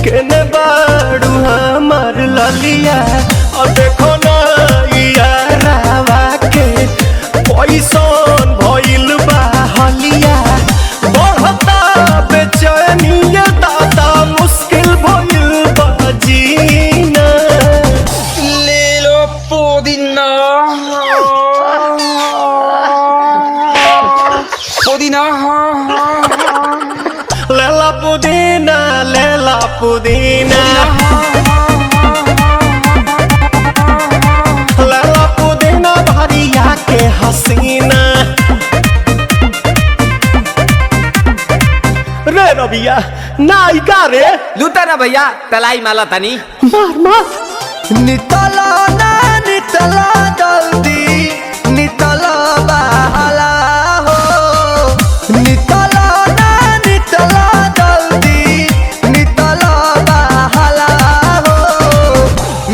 केने बाड़ू हमार ललिया और देखो ना यारावा के पैसन भइल बा हलिया बढ़ता बेचैनिया दादा मुश्किल भइल बा जीना ले लो पुदीना पुदीना लेला पुदीना लेला पुदीना लेला पुदीना भरिया के हसीना रे रबिया नायिका रे लूटा ना भैया तलाई माला तनी मार मार नितला ना नितला जल्दी नितला बहाला हो नितला ना नितला जल्दी नितला बहाला हो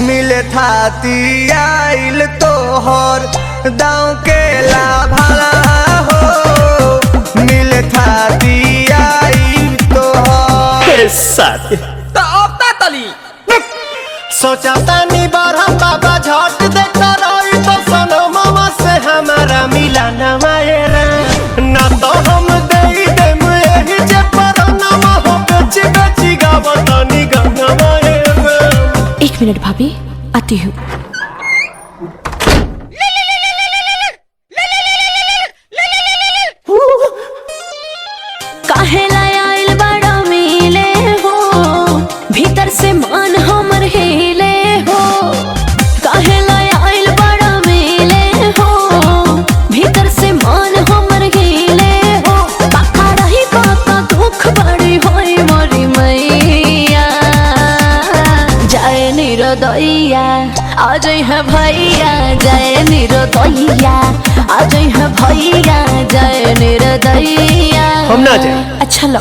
मिले थाती आइल तोहर दाँव के लाभाला हो मिले थाती आइल तोहर साथी तो अब ता तली सोचा तानी बारह बाबा झट देखता रही तो सनो मामा से हमारा मिला न मायरा ना तो हम दे देम यही जे पर नामा हो बेची बेची गावतानी गाना मायरा। 1 मिनट भाभी आती हूँ। काहेला आइल बड़ा मिले हो भीतर से मान हमर हिले हो काहेला आइल बड़ा मिले हो भीतर से मान हमर हिले हो बाका रही बाका दुख बड़ी होई मोरी मैया जाए निरोदैया आज है भैया जाए निरोदैया आज है भैया जाए निरोदैया हम ना जाए। अच्छा लो